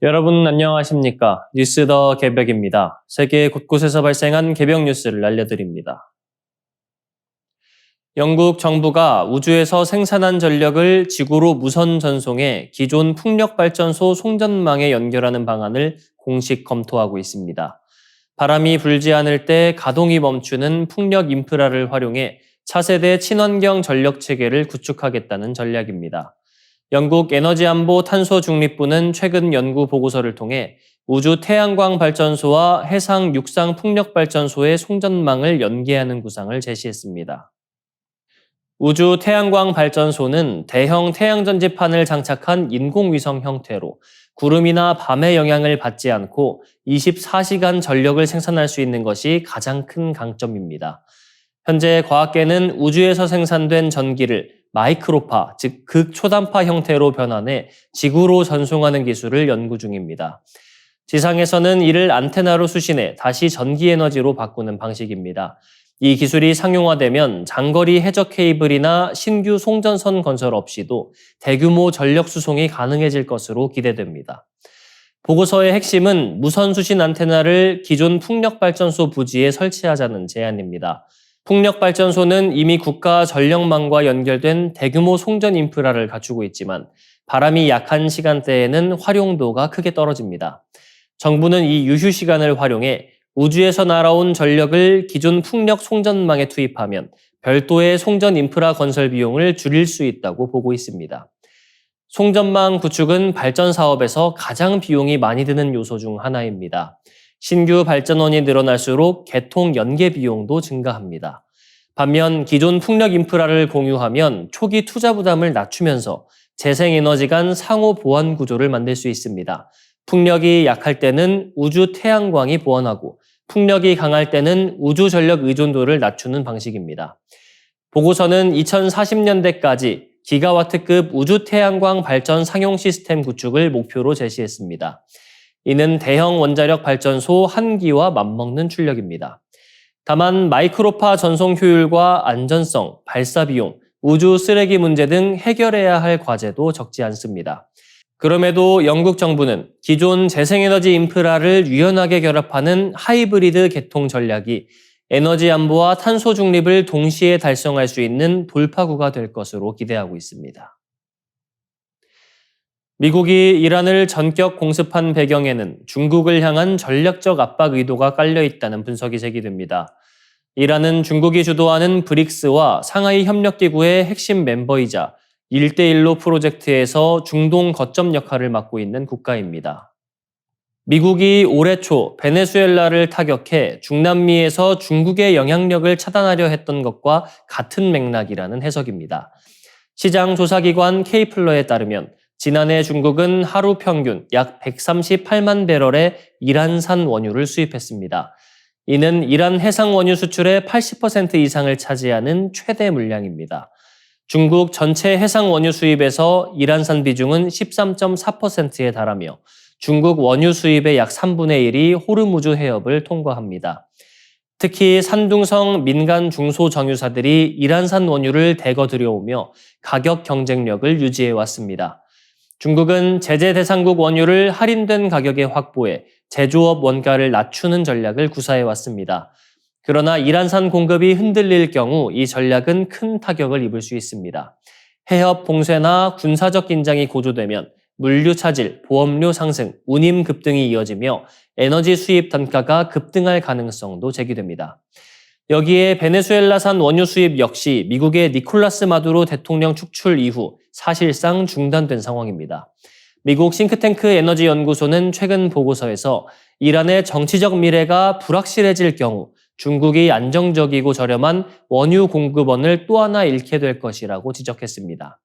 여러분 안녕하십니까? 뉴스 더 개벽입니다. 세계 곳곳에서 발생한 개벽 뉴스를 알려드립니다. 영국 정부가 우주에서 생산한 전력을 지구로 무선 전송해 기존 풍력발전소 송전망에 연결하는 방안을 공식 검토하고 있습니다. 바람이 불지 않을 때 가동이 멈추는 풍력 인프라를 활용해 차세대 친환경 전력 체계를 구축하겠다는 전략입니다. 영국 에너지안보 탄소중립부는 최근 연구 보고서를 통해 우주 태양광 발전소와 해상 육상 풍력 발전소의 송전망을 연계하는 구상을 제시했습니다. 우주 태양광 발전소는 대형 태양전지판을 장착한 인공위성 형태로 구름이나 밤의 영향을 받지 않고 24시간 전력을 생산할 수 있는 것이 가장 큰 강점입니다. 현재 과학계는 우주에서 생산된 전기를 마이크로파, 즉 극초단파 형태로 변환해 지구로 전송하는 기술을 연구 중입니다. 지상에서는 이를 안테나로 수신해 다시 전기 에너지로 바꾸는 방식입니다. 이 기술이 상용화되면 장거리 해저 케이블이나 신규 송전선 건설 없이도 대규모 전력 수송이 가능해질 것으로 기대됩니다. 보고서의 핵심은 무선 수신 안테나를 기존 풍력발전소 부지에 설치하자는 제안입니다. 풍력발전소는 이미 국가 전력망과 연결된 대규모 송전 인프라를 갖추고 있지만 바람이 약한 시간대에는 활용도가 크게 떨어집니다. 정부는 이 유휴 시간을 활용해 우주에서 날아온 전력을 기존 풍력 송전망에 투입하면 별도의 송전 인프라 건설 비용을 줄일 수 있다고 보고 있습니다. 송전망 구축은 발전 사업에서 가장 비용이 많이 드는 요소 중 하나입니다. 신규 발전원이 늘어날수록 개통 연계 비용도 증가합니다. 반면 기존 풍력 인프라를 공유하면 초기 투자 부담을 낮추면서 재생에너지 간 상호 보완 구조를 만들 수 있습니다. 풍력이 약할 때는 우주 태양광이 보완하고 풍력이 강할 때는 우주 전력 의존도를 낮추는 방식입니다. 보고서는 2040년대까지 기가와트급 우주 태양광 발전 상용 시스템 구축을 목표로 제시했습니다. 이는 대형 원자력 발전소 한 기와 맞먹는 출력입니다. 다만 마이크로파 전송 효율과 안전성, 발사 비용, 우주 쓰레기 문제 등 해결해야 할 과제도 적지 않습니다. 그럼에도 영국 정부는 기존 재생에너지 인프라를 유연하게 결합하는 하이브리드 개통 전략이 에너지 안보와 탄소 중립을 동시에 달성할 수 있는 돌파구가 될 것으로 기대하고 있습니다. 미국이 이란을 전격 공습한 배경에는 중국을 향한 전략적 압박 의도가 깔려 있다는 분석이 제기됩니다. 이란은 중국이 주도하는 브릭스와 상하이 협력기구의 핵심 멤버이자 1대1로 프로젝트에서 중동 거점 역할을 맡고 있는 국가입니다. 미국이 올해 초 베네수엘라를 타격해 중남미에서 중국의 영향력을 차단하려 했던 것과 같은 맥락이라는 해석입니다. 시장 조사기관 케이플러에 따르면 지난해 중국은 하루 평균 약 138만 배럴의 이란산 원유를 수입했습니다. 이는 이란 해상 원유 수출의 80% 이상을 차지하는 최대 물량입니다. 중국 전체 해상 원유 수입에서 이란산 비중은 13.4%에 달하며 중국 원유 수입의 약 3분의 1이 호르무즈 해협을 통과합니다. 특히 산둥성 민간 중소정유사들이 이란산 원유를 대거 들여오며 가격 경쟁력을 유지해왔습니다. 중국은 제재 대상국 원유를 할인된 가격에 확보해 제조업 원가를 낮추는 전략을 구사해왔습니다. 그러나 이란산 공급이 흔들릴 경우 이 전략은 큰 타격을 입을 수 있습니다. 해협 봉쇄나 군사적 긴장이 고조되면 물류 차질, 보험료 상승, 운임 급등이 이어지며 에너지 수입 단가가 급등할 가능성도 제기됩니다. 여기에 베네수엘라산 원유 수입 역시 미국의 니콜라스 마두로 대통령 축출 이후 사실상 중단된 상황입니다. 미국 싱크탱크 에너지 연구소는 최근 보고서에서 이란의 정치적 미래가 불확실해질 경우 중국이 안정적이고 저렴한 원유 공급원을 또 하나 잃게 될 것이라고 지적했습니다.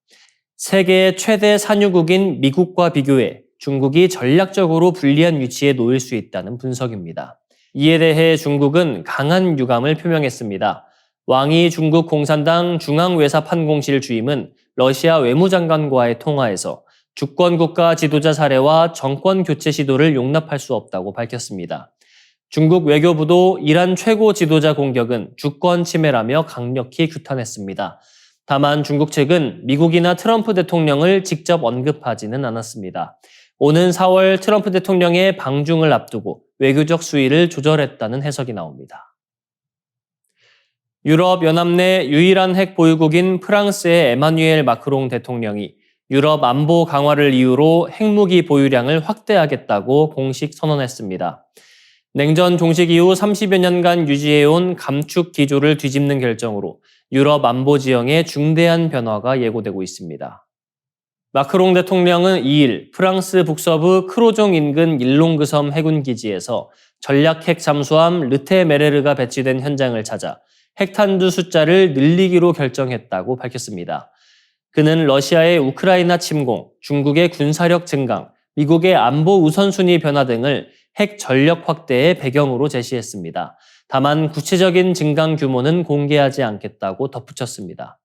세계의 최대 산유국인 미국과 비교해 중국이 전략적으로 불리한 위치에 놓일 수 있다는 분석입니다. 이에 대해 중국은 강한 유감을 표명했습니다. 왕이 중국 공산당 중앙외사판공실 주임은 러시아 외무장관과의 통화에서 주권국가 지도자 살해와 정권 교체 시도를 용납할 수 없다고 밝혔습니다. 중국 외교부도 이란 최고 지도자 공격은 주권 침해라며 강력히 규탄했습니다. 다만 중국 측은 미국이나 트럼프 대통령을 직접 언급하지는 않았습니다. 오는 4월 트럼프 대통령의 방중을 앞두고 외교적 수위를 조절했다는 해석이 나옵니다. 유럽 연합 내 유일한 핵 보유국인 프랑스의 에마뉘엘 마크롱 대통령이 유럽 안보 강화를 이유로 핵무기 보유량을 확대하겠다고 공식 선언했습니다. 냉전 종식 이후 30여 년간 유지해온 감축 기조를 뒤집는 결정으로 유럽 안보 지형에 중대한 변화가 예고되고 있습니다. 마크롱 대통령은 2일 프랑스 북서부 크로종 인근 일롱그 섬 해군 기지에서 전략 핵 잠수함 르테메레르가 배치된 현장을 찾아 핵탄두 숫자를 늘리기로 결정했다고 밝혔습니다. 그는 러시아의 우크라이나 침공, 중국의 군사력 증강, 미국의 안보 우선순위 변화 등을 핵 전력 확대의 배경으로 제시했습니다. 다만 구체적인 증강 규모는 공개하지 않겠다고 덧붙였습니다.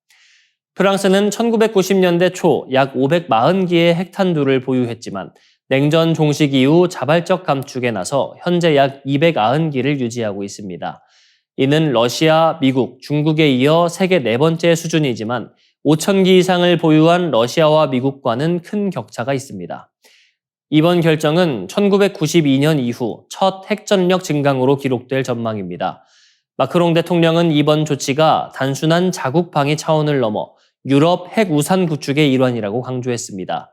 프랑스는 1990년대 초 약 540기의 핵탄두를 보유했지만 냉전 종식 이후 자발적 감축에 나서 현재 약 290기를 유지하고 있습니다. 이는 러시아, 미국, 중국에 이어 세계 네 번째 수준이지만 5,000기 이상을 보유한 러시아와 미국과는 큰 격차가 있습니다. 이번 결정은 1992년 이후 첫 핵전력 증강으로 기록될 전망입니다. 마크롱 대통령은 이번 조치가 단순한 자국 방위 차원을 넘어 유럽 핵 우산 구축의 일환이라고 강조했습니다.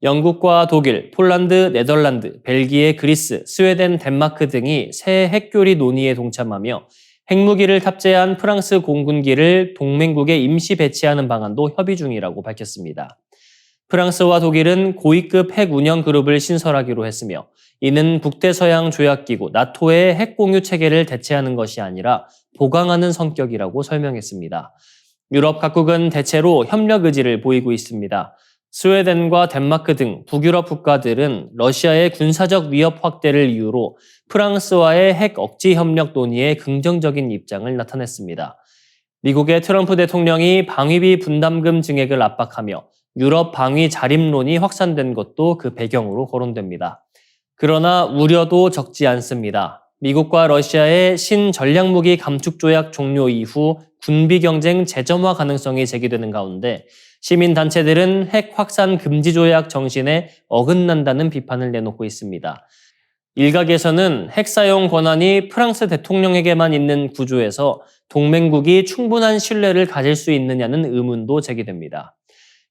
영국과 독일, 폴란드, 네덜란드, 벨기에, 그리스, 스웨덴, 덴마크 등이 새 핵교리 논의에 동참하며 핵무기를 탑재한 프랑스 공군기를 동맹국에 임시 배치하는 방안도 협의 중이라고 밝혔습니다. 프랑스와 독일은 고위급 핵 운영 그룹을 신설하기로 했으며 이는 북대서양 조약기구 나토의 핵 공유 체계를 대체하는 것이 아니라 보강하는 성격이라고 설명했습니다. 유럽 각국은 대체로 협력 의지를 보이고 있습니다. 스웨덴과 덴마크 등 북유럽 국가들은 러시아의 군사적 위협 확대를 이유로 프랑스와의 핵 억지 협력 논의에 긍정적인 입장을 나타냈습니다. 미국의 트럼프 대통령이 방위비 분담금 증액을 압박하며 유럽 방위 자립론이 확산된 것도 그 배경으로 거론됩니다. 그러나 우려도 적지 않습니다. 미국과 러시아의 신전략무기 감축 조약 종료 이후 군비 경쟁 재점화 가능성이 제기되는 가운데 시민단체들은 핵 확산 금지 조약 정신에 어긋난다는 비판을 내놓고 있습니다. 일각에서는 핵 사용 권한이 프랑스 대통령에게만 있는 구조에서 동맹국이 충분한 신뢰를 가질 수 있느냐는 의문도 제기됩니다.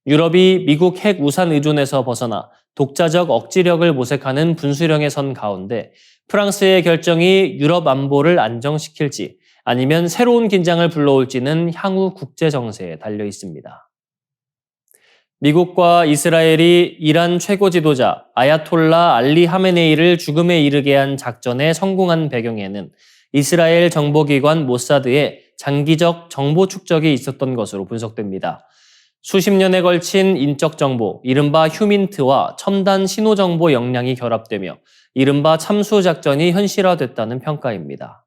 유럽이 미국 핵 우산 의존에서 벗어나 독자적 억지력을 모색하는 분수령에 선 가운데 프랑스의 결정이 유럽 안보를 안정시킬지 아니면 새로운 긴장을 불러올지는 향후 국제 정세에 달려 있습니다. 미국과 이스라엘이 이란 최고 지도자 아야톨라 알리 하메네이를 죽음에 이르게 한 작전에 성공한 배경에는 이스라엘 정보기관 모사드의 장기적 정보 축적이 있었던 것으로 분석됩니다. 수십 년에 걸친 인적 정보, 이른바 휴민트와 첨단 신호 정보 역량이 결합되며 이른바 참수 작전이 현실화됐다는 평가입니다.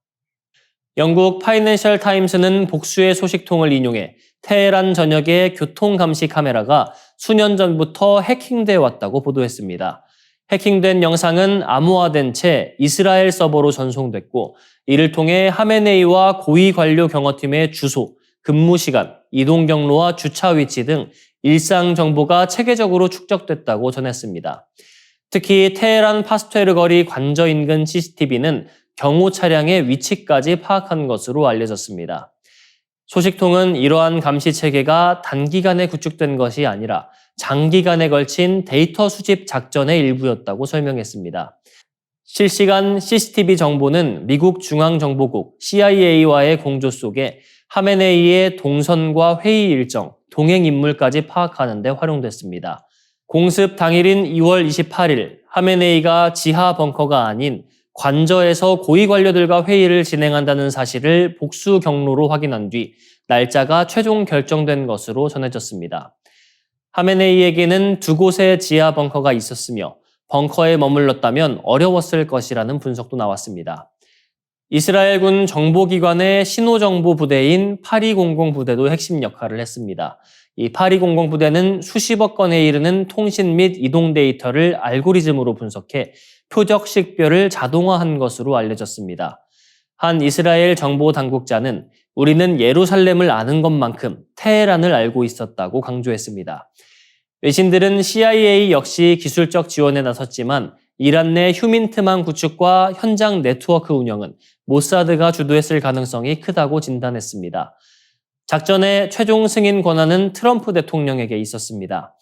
영국 파이낸셜 타임스는 복수의 소식통을 인용해 테헤란 전역의 교통 감시 카메라가 수년 전부터 해킹돼 왔다고 보도했습니다. 해킹된 영상은 암호화된 채 이스라엘 서버로 전송됐고 이를 통해 하메네이와 고위 관료 경호팀의 주소, 근무 시간, 이동 경로와 주차 위치 등 일상 정보가 체계적으로 축적됐다고 전했습니다. 특히 테헤란 파스투에르 거리 관저 인근 CCTV는 경호 차량의 위치까지 파악한 것으로 알려졌습니다. 소식통은 이러한 감시 체계가 단기간에 구축된 것이 아니라 장기간에 걸친 데이터 수집 작전의 일부였다고 설명했습니다. 실시간 CCTV 정보는 미국 중앙정보국 CIA와의 공조 속에 하메네이의 동선과 회의 일정, 동행 인물까지 파악하는 데 활용됐습니다. 공습 당일인 2월 28일 하메네이가 지하 벙커가 아닌 관저에서 고위 관료들과 회의를 진행한다는 사실을 복수 경로로 확인한 뒤 날짜가 최종 결정된 것으로 전해졌습니다. 하메네이에게는 두 곳의 지하 벙커가 있었으며 벙커에 머물렀다면 어려웠을 것이라는 분석도 나왔습니다. 이스라엘군 정보기관의 신호정보 부대인 8200 부대도 핵심 역할을 했습니다. 이 8200 부대는 수십억 건에 이르는 통신 및 이동 데이터를 알고리즘으로 분석해 표적 식별을 자동화한 것으로 알려졌습니다. 한 이스라엘 정보 당국자는 우리는 예루살렘을 아는 것만큼 테헤란을 알고 있었다고 강조했습니다. 외신들은 CIA 역시 기술적 지원에 나섰지만 이란 내 휴민트망 구축과 현장 네트워크 운영은 모사드가 주도했을 가능성이 크다고 진단했습니다. 작전의 최종 승인 권한은 트럼프 대통령에게 있었습니다.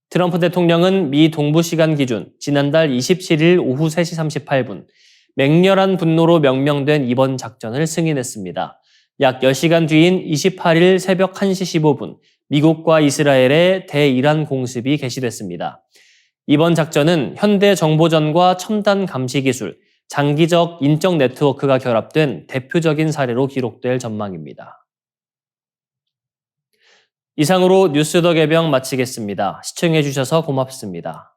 트럼프 대통령은 미 동부 시간 기준 지난달 27일 오후 3시 38분 맹렬한 분노로 명명된 이번 작전을 승인했습니다. 약 10시간 뒤인 28일 새벽 1시 15분 미국과 이스라엘의 대이란 공습이 개시됐습니다. 이번 작전은 현대 정보전과 첨단 감시 기술, 장기적 인적 네트워크가 결합된 대표적인 사례로 기록될 전망입니다. 이상으로 뉴스 더 개병 마치겠습니다. 시청해주셔서 고맙습니다.